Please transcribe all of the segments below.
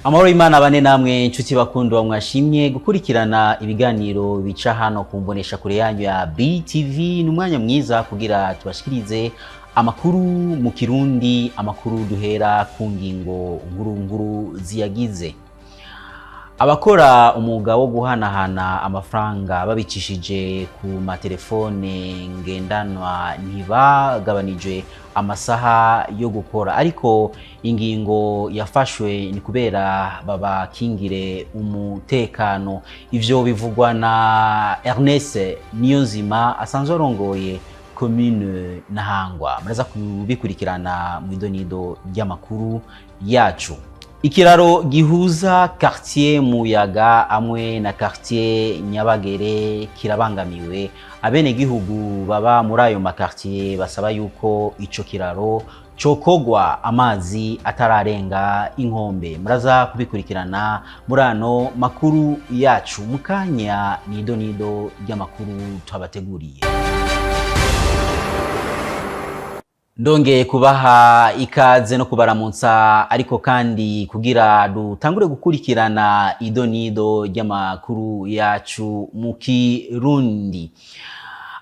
Amahoro y'Imana bane namwe inshuti bakundwa mwashimye gukurikirana ibiganiro bica hano kumbonesha kure yanyu ya BTV. Numwanya mwiza kugira tubashikirize amakuru mu Kirundi, amakuru duhera ku ngingo nguru ziyagize. Abakora umwuga wo guhanahana amafaranga babicishije ku matelefone ngendanwa ntibagabanije amasaha yo gukora, ariko ingingo yafashwe ni kubera babakingire umutekano. Ivyo bivugwa na Ernest Niyonzima asanzwe arongoye commune Ntahangwa. Muraza kubikurikirana mu idonido ry'amakuru yacu. Ikiraro gihuza quartier Muyaga amwe na quartier Nyabagere kirabangamiwe. Abene gihugu baba muri ayo makartier basaba yuko ico kiraro cokogwa amazi atararenga inkombe. Muraza kubikurikirana murano makuru yacu mukanya nido ry'amakuru twabateguriye. Ndongeye kubaha ikaze no kubaramutsa, ariko kandi kugira dutangure gukurikirana idonido ry'amakuru yacu mu Kirundi.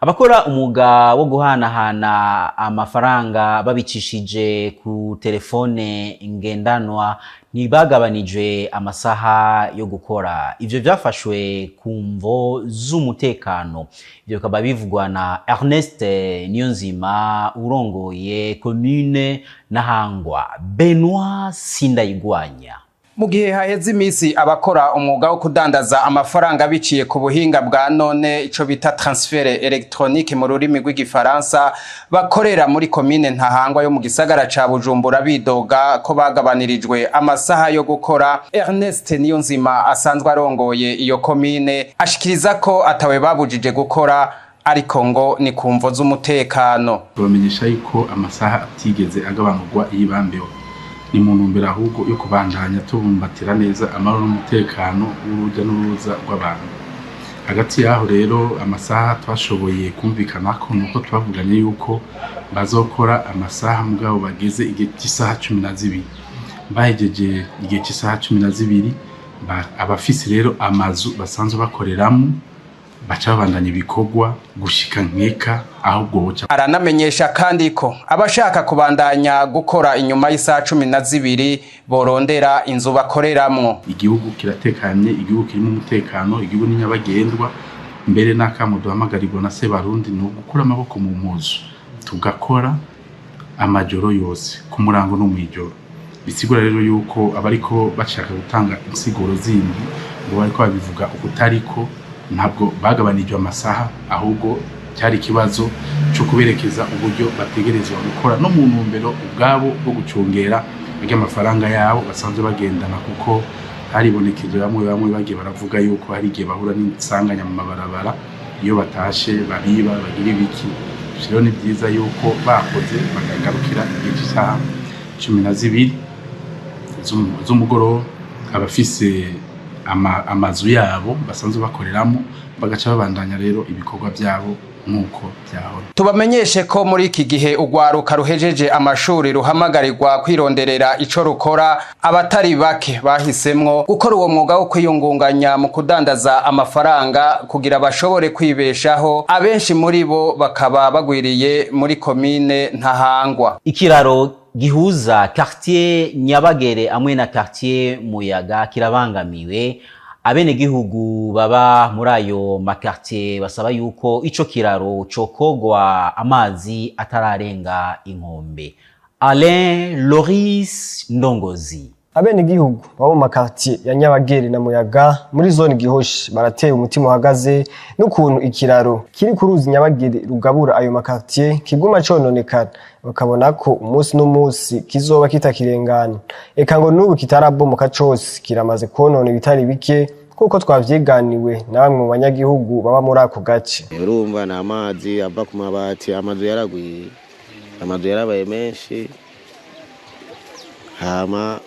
Abakora umwuga wo guhanahana amafaranga babicishije ku telefone ngendanwa ntibagabanije amasaha yo gukora. Ivyo vyafashwe ku mvo z'umutekano. Ivyo bikaba bivugwa na Ernest Niyonzima urongoye commune Ntahangwa. Benoit Sindayigwanya. Mu gihe haheze imisi abakora umwuga wo kudandaza amafaranga biciye ku buhinga bwa none ico bita transfert électronique mu rurimi rw'igifaransa bakorera muri commune Ntahangwa yo mu gisagara ca Bujumbura bidoga ko bagabanirijwe amasaha yo gukora. Ernest Niyonzima asanzwe arongoye iyo commune ashikiriza ko atawe babujije gukora, ariko ngo ni kumvo z'umutekano. Bamenyesha yuko amasaha atigeze agabanurwa yibambeho, ni mu ntumbero ahubwo yo kubandanya tubumbatira neza amahoro n'umutekano w'uruja n'uruza rw'abantu. Hagati yaho rero amasaha twashoboye kumvikana ko nuko twavuganye yuko bazokora amasaha mugabo bageze igihe cy'isaha 12. Bahejeje igihe cy'isaha 12, abafisi rero amazu basanzwe bakoreramo baca babandanya ibikorwa gushika nkeka ahubwo boca. Aranamenyesha kandi ko abashaka kubandanya gukora inyuma y'isaha 12 borondera inzu bakoreramwo. Igihugu kiratekanye, igihugu kirimo umutekano, igihugu ni nyabagendwa. Mbere n'akamo duhamagarirwa na Sebarundi no gukura amaboko mu mpuzu tugakora amajoro yose ku murango no mwijoro. Bisigura rero yuko abariko bashaka gutanga insiguro zindi ngo bariko babivuga ukutariko, ntabwo bagabanije amasaha, ahubwo cyari ikibazo cyo kuberekeza uburyo bategerezwa gukora no mu ntumbero ubwabo bwo gucungera amafaranga yabo basanzwe bagendana, kuko haribonekeje bamwe bagiye baravuga yuko hari igihe bahura n'insanganya mu mabarabara iyo batashe babiba bagira ibiki. Rero ni byiza yuko bakoze bakagarukira igihe cy'isaha 12 z'umugoroba. Abafise amazu yabo basanzwe bakoreramo bagaca babandanya rero ibikorwa byabo nkuko byahora. Tubamenyeshe ko muri iki gihe ugwaruka ruhejeje amashuri ruhamagarirwa kwironderera ico rukora. Abatari bake bahisemwo gukora uwo mwuga wo kwiyungunganya mu kudandaza amafaranga kugira bashobore kwibeshaho. Abenshi muri bo bakaba bagwiriye muri commune Ntahangwa. Ikiraro gihuza quartier Nyabagere amwe na quartier Muyaga kirabangamiwe. Abene gihugu baba muri ayo makartier basaba yuko ico kiraro cokogwa amazi atararenga inkombe. Alain Loris Ndongozi. Abene gihugu babo mu makartier ya Nyabagere na Muyaga muri zone Gihoshi barateye umutima uhagaze n'ukuntu ikiraro kiri ku ruzi Nyabagere rugabura ayo makartier kiguma cononekana, bakabona ko umunsi n'umunsi kizoba kitakirengana. Eka ngo n'ubu kitarabomoka cose kiramaze konona bitari bike, kuko twavyiganiwe na bamwe mu banyagihugu baba muri ako gace. Urumva na amazi ava ku mabati, amazu yaragwiye, amazu yarabaye menshi, hama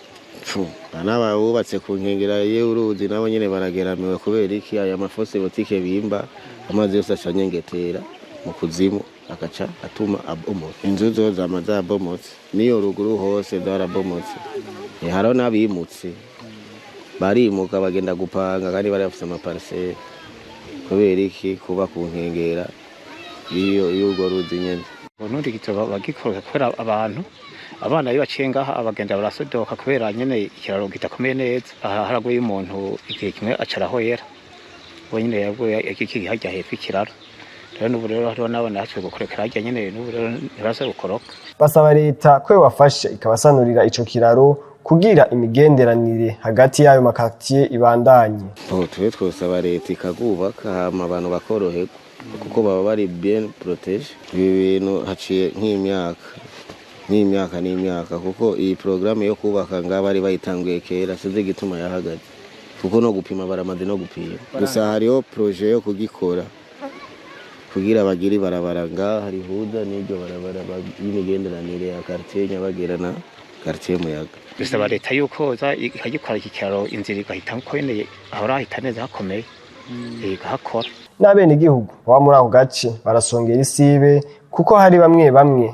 Anaba ubatse ku nkengera y'uruzi nabo nyene barageramiwe kubera iki aya mafose botike bimba amazi yose acanyengetera mu kuzimu akaca atuma abomotse. Inzu zo zamaza abomotse niyo ruguru hose zarabomotse. Haro nabimutse barimuka bagenda gupanga kandi bari bafite amapariseri kubera iki kuba ku nkengera y'urwo ruzi nyene. Ubundi gitoba bagikora kubera abantu abana iyo baciye ngaha abagenda barasodoka kubera nyene ikiraro kidakomeye neza. Haraguye umuntu igihe kimwe acarahoyera uwo nyene yaguye iki hajya hepfo ikiraro. Rero n'ubu rero hariho n'abana baciye gukorekera hajya nyene n'ubu rero ntibasa gukoroka. Basaba leta ko yobafasha ikabasanurira ico kiraro kugira imigenderanire hagati y'ayo makartier ibandanye. Twe twosaba leta ikagubaka hama abantu bakoroherwa kuko baba bari bien protege. Ibi bintu haciye nk'imyaka kuko iyi programme yo kubaka ngaba bari bayitanguye kera size gituma yahagaze kuko no gupima baramaze no gupima. Gusa hariho projet yo kugikora kugira bagiri barabara ngaha rihuza n'iryo barabara y'imigenderanire ya quartier Nyabagere na quartier Muyaga. Dusaba leta yuko za ikagikora iki kiraro inzira igahita uko nyene ahora hahita neza hakomeye igahakora. N'abene igihugu baba muri ako gace barasongera isibe kuko hari bamwe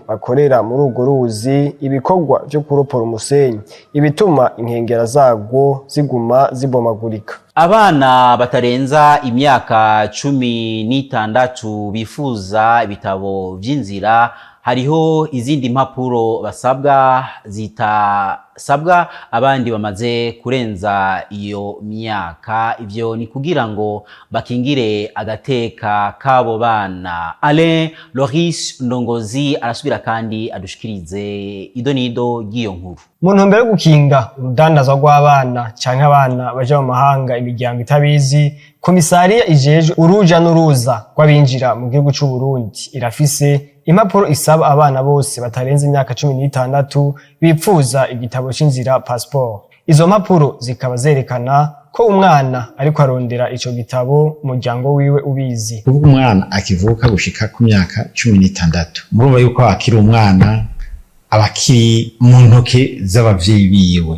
bakorera muri urwo ruzi ibikorwa byo kuropora umusenyi ibituma inkengera zarwo ziguma zibomagurika. Abana batarenza imyaka 16 bifuza ibitabo vy'inzira hariho izindi mpapuro basabwa zitasabwa abandi bamaze kurenza iyo myaka. Ivyo ni kugira ngo bakingire agateka kabo bana. Alain Loris Ndongozi arasubira kandi adushikirize idonido ry'iyo nkuru. Mu ntumbero yo gukinga urudandazwa rw'abana canke abana baja mu mahanga imiryango itabizi, komisariya ijejwe uruja n'uruza rw'abinjira mu gihugu c'u Burundi irafise impapuro isaba abana bose batarenze imyaka 16 bipfuza igitabo c'inzira passport. Izo mpapuro zikaba zerekana ko umwana ariko arondera ico gitabo umuryango wiwe ubizi. Kuvuga umwana akivuka gushika ku myaka 16 murumva yuko akiri umwana abakiri mu ntoke z'abavyeyi biwe.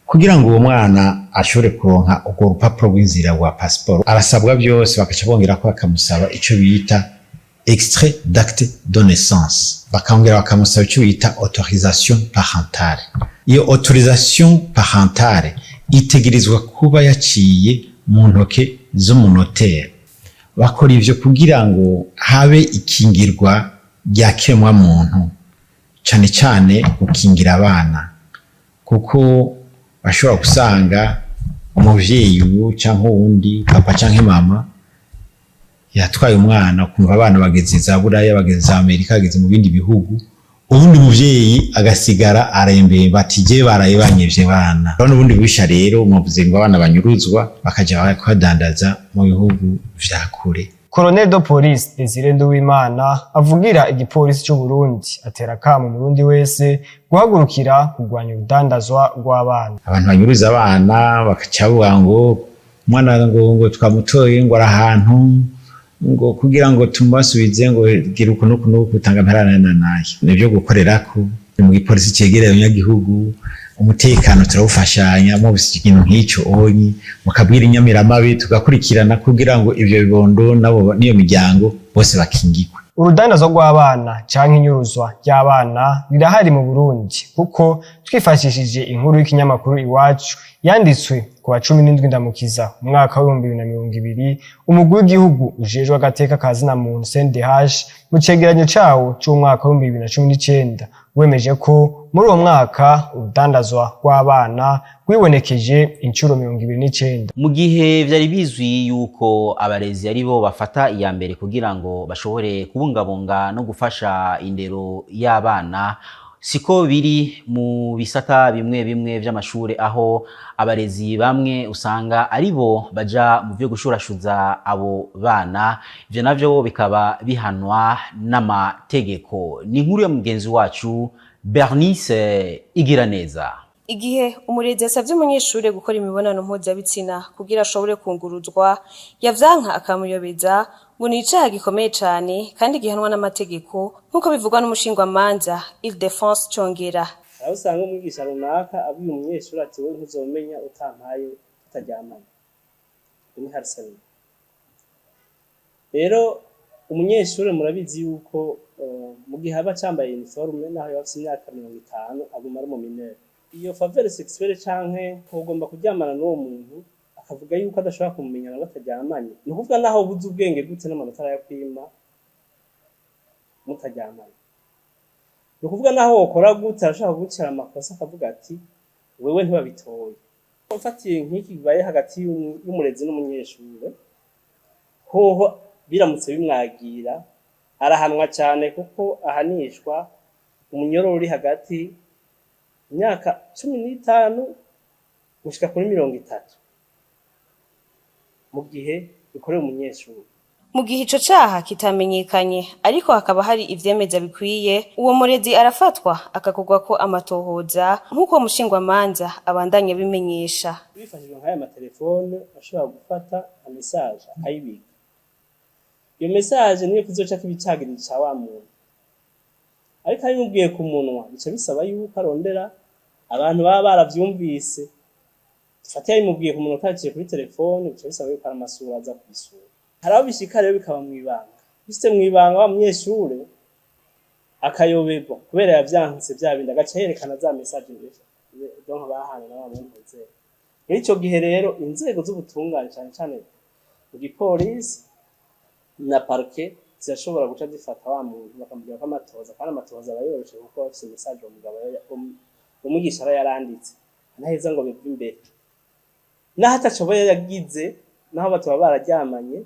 Kugira ngo uwo mwana ashobore kuronka urwo rupapuro rw'inzira rwa passport arasabwa byose bakaca bongera ko bakamusaba ico bita extrait d'acte de naissance, bakongera bakamusaba ico bita autorisation parentale. Iyo autorisation parentale itegerezwa kuba yaciye mu ntoke z'umunotere. Bakora ivyo kugira ngo habe ikingirwa rya kiremwa muntu, cane cane gukingira abana, kuko bashobora gusanga umuvyeyi canke uwundi papa canke mama yatwaye umwana kumva abana bageze za Buraya bageze za Amerika bageze mu bindi bihugu, ubundi muvyeyi agasigara arembeye batije baraye banyevye bana. None ubundi bisha rero umuvuze ngo abana banyuruzwa bakaja bakadandaza mu bihugu vya kure. Colonel de Police Desire Nduwimana avugira igipolisi cy'u Burundi atera kamo Murundi wese guhagurukira kugwanya urudandazwa rw'abana. Abantu banyuruza abana bakacavuga ngo umwana ngo twamutoye ngo arahantu ngo kugira ngo tumasubize ngo gira ukuntu kutanga mparana naye. Nivyo gukorerako mu gipolisi cegereye abanyagihugu, umutekano turawufashanya mu bikintu nk'ico onyi mukabwira inyamiramabi tugakurikirana kugira ngo ivyo bibondo nabo niyo miryango bose bakingirwe. Urudandazwa rw'abana canke inyuruzwa ry'abana rirahari mu Burundi kuko twifashishije inkuru y'ikinyamakuru Iwacu yanditswe ku wa 17 Ndamukiza umwaka wa 2020 umugwi w'igihugu ujejwe agateka kazina muntu CNDH mu cegeranyo cawo c'umwaka wa 2019 wemeje ko muri uwo mwaka urudandazwa rw'abana rwibonekeje incuro 29. Mu gihe vyari bizwi yuko abarezi ari bo bafata iya mbere kugira ngo bashobore kubungabunga no gufasha indero y'abana, siko biri mu bisata bimwe vy'amashure aho abarezi bamwe usanga ari bo baja mu byo gushurashuza abo bana. Ivyo navyo bikaba bihanwa n'amategeko. Ni inkuru ya mugenzi wacu Bernice Igiraneza. Igihe umurezi yasavye umunyeshure gukora imibonano mpuzabitsina kugira ashobore kunguruzwa, yavyanka akamuyobeza ngo ni icaha gikomeye cane kandi gihanwa n'amategeko nk'uko bivugwa n'umushingwamanza Ildefonse Congera. Aho usanga umwigisha runaka abwiye umunyeshure ati wowe ntuzomenya utampaye tutaryamanye. Ni harcèlement. Rero umunyeshure murabizi yuko mu gihe aba cambaye uniforme naho yafise imyaka 50 aguma ari mu minere. iyo faveur sexuelle canke ugomba kuryamana n'uwo muntu akavuga yuko adashobora kumumenyana bataryamanye ni ukuvuga naho buze ubwenge gute n'amanota arayakwima mutaryamanye ni ukuvuga naho wokora gute arashaka kugucira amakosa akavuga ati wewe ntibabitoye mfatiye nk'iki bibaye hagati y'umurezi n'umunyeshure hoho biramutse bimwagira arahanwa cyane kuko ahanishwa umunyororo uri hagati imyaka 15 gushika kuri 30 mu gihe bikorewe umunyeshure. Mu gihe ico caha kitamenyekanye ariko hakaba hari ivyemeza bikwiye, uwo murezi arafatwa akakugwa ko amatohoza nk'uko mushingwamanza abandanya bimenyesha. Bifashishwa nk'aya matelefone ashobora gufata message akayibika. Iyo message niyo kuzoca kibicagirira ca wa muntu. Ariko ayimubwiye ku munwa bica bisaba yuko arondera abantu baba baravyumvise. Fatiya ayimubwiye ku munwa kaciye kuri telefone bica bisaba yuko aramasura aza kubisura. Haraho bishika rero bikaba mwibanga. Biste mwibanga wa munyeshure akayoberwa kubera yavyanse bya bindi agaca yerekana za message ndetse donc bahana na muntu nzego. Ico gihe rero inzego z'ubutungane cyane cyane igipolisi na parquet zirashobora guca zifata wa muntu bakamubwira ko amatoza kandi amatoza abayoroshe kuko bafite message umugabo umwigisha yaranditse naheza ngo bive imbere naho atacoboye yagize naho bataba bararyamanye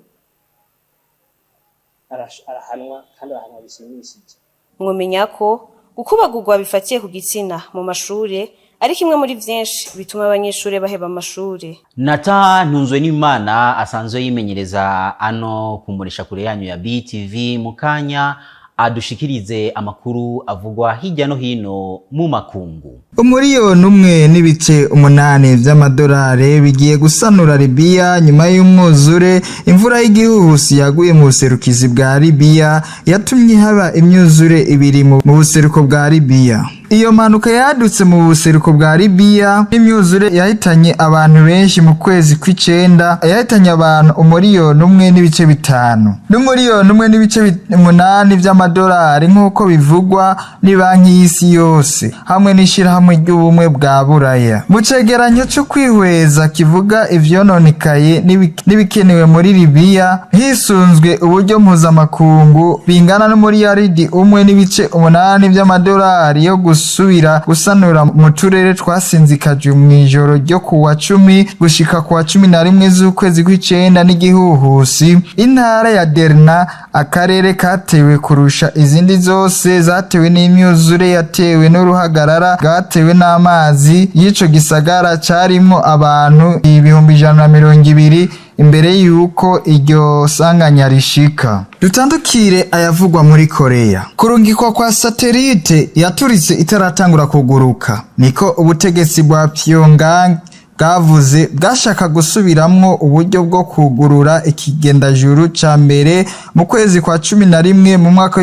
arahanwa kandi arahanwa bishimishije. Mwomenya ko gukubagurwa bifatiye ku gitsina mu mashure ari kimwe muri vyinshi bituma abanyeshure baheba amashure. Nata Ntunzwe n'Imana asanzwe yimenyereza ano kumurisha kure yanyu ya BTV mukanya adushikirize amakuru avugwa hirya no hino mu makungu. Umuriyoni umwe n'ibice 8 vy'amadolari bigiye gusanura Libya nyuma y'umwuzure. Imvura y'igihuhusi yaguye mu buserukizi bwa Libya yatumye haba imyuzure ibiri mu buseruko bwa Libya. Iyo mpanuka yadutse mu buseruko bwa Libya, imyuzure yahitanye abantu benshi mu kwezi kw'icenda, yahitanye abantu 1,5 8 vy'amadolari nk'uko bivugwa ni banki y'isi yose hamwe n'ishirahamwe ry'ubumwe bwa Buraya. Mu cegeranyo cyo kwihweza kivuga ivyononekaye n'ibikenewe muri Libya hisunzwe uburyo mpuzamakungu bingana n'umuriyaridi 1,8 vy'amadolari yo gusubira gusanura mu turere twasinzikajwe mw'ijoro ryo kuwa 10 gushika kuwa 11 z'ukwezi kw'icenda n'igihuhusi. Intara ya Derna, akarere katewe kurusha izindi zose zatewe n'imyuzure yatewe n'uruhagarara bwatewe n'amazi y'ico gisagara carimo abantu 120,000 imbere yuko iryo sanganya rishika. Dutandukire ayavugwa muri Korea. Kurungikwa kwa satelite yaturitse itaratangura kuguruka niko ubutegetsi bwa Pyongyang bwavuze bwashaka gusubiramwo uburyo bwo kugurura ikigendajuru ca mbere mu kwezi kwa 11 mu mwaka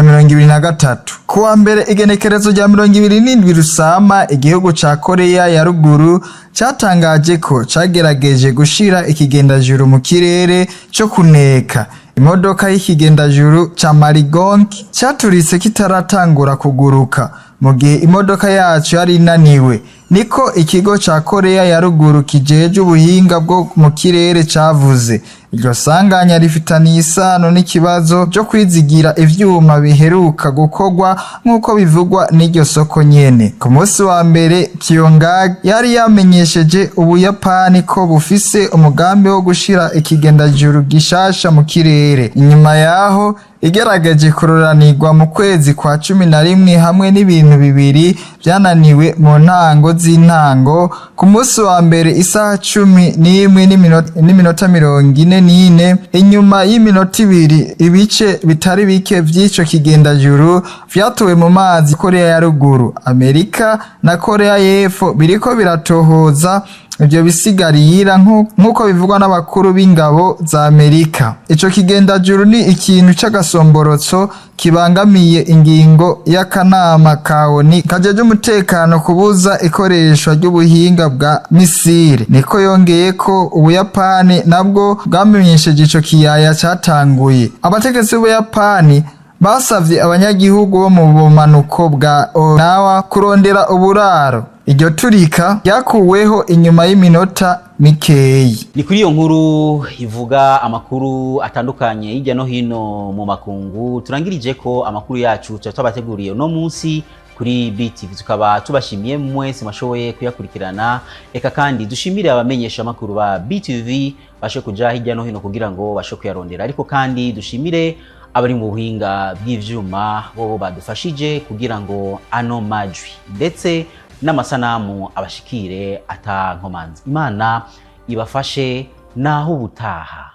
w'2023. Kuwa mbere igenekerezo rya 27 Rusama igihugu ca Korea ya ruguru catangaje ko cagerageje gushira ikigendajuru mu kirere cyo kuneka. Imodoka y'ikigendajuru ca Marigong cyaturitse kitaratangura kuguruka mu gihe imodoka yacu yari inaniwe. Niko ikigo ca Korea ya ruguru kijeje ubuhinga bwo mu kirere cavuze. Iryo sanganya rifitaniye isano n'ikibazo cyo kwizigira ivyuma biheruka gukorwa nk'uko bivugwa n'iryo soko nyene. Ku munsi wa mbere Pyongyang yari yamenyesheje Ubuyapani ko bufise umugambi wo gushira ikigendajuru gishasha mu kirere. Inyuma yaho igerageje kuroranirwa mu kwezi kwa 11 hamwe n'ibintu bibiri byananiwe mu ntango z'intango. Ku munsi wa mbere isaha 11:44 inyuma y'iminota 2 ibice bitari bike vy'ico kigendajuru vyatowe mu mazi. Korea ya ruguru, Amerika na Korea y'epfo biriko biratohoza ivyo bisigarira nk'uko bivugwa n'abakuru b'ingabo za Amerika. Ico kigendajuru ni ikintu c'agasomborotso kibangamiye ingingo y'akanama ka ONU kajeje umutekano kubuza ikoreshwa ry'ubuhinga bwa misile. Niko yongeye ko Ubuyapani nabwo bwamenyesheje ico kiyaya catanguye. Abategetsi b'Ubuyapani basavye abanyagihugu bo mu bumanuko bwa Okinawa kurondera uburaro. Iryo turika ryakuweho inyuma y'iminota mikeyi. Ni kuri iyo nkuru ivuga amakuru atandukanye hirya no hino mu makungu turangirije ko amakuru yacu twabateguriye no munsi kuri BTV, tukaba tubashimiye mwese mashoboye kuyakurikirana. Eka kandi dushimire abamenyesha amakuru ba BTV bashe kuja hirya no hino kugira ngo bashe kuyarondera, ariko kandi dushimire abari mu buhinga bw'ivyuma bo badufashije kugira ngo ano majwi ndetse n'amasanamu abashikire ata nkomanzi. Imana ibafashe naho ubutaha.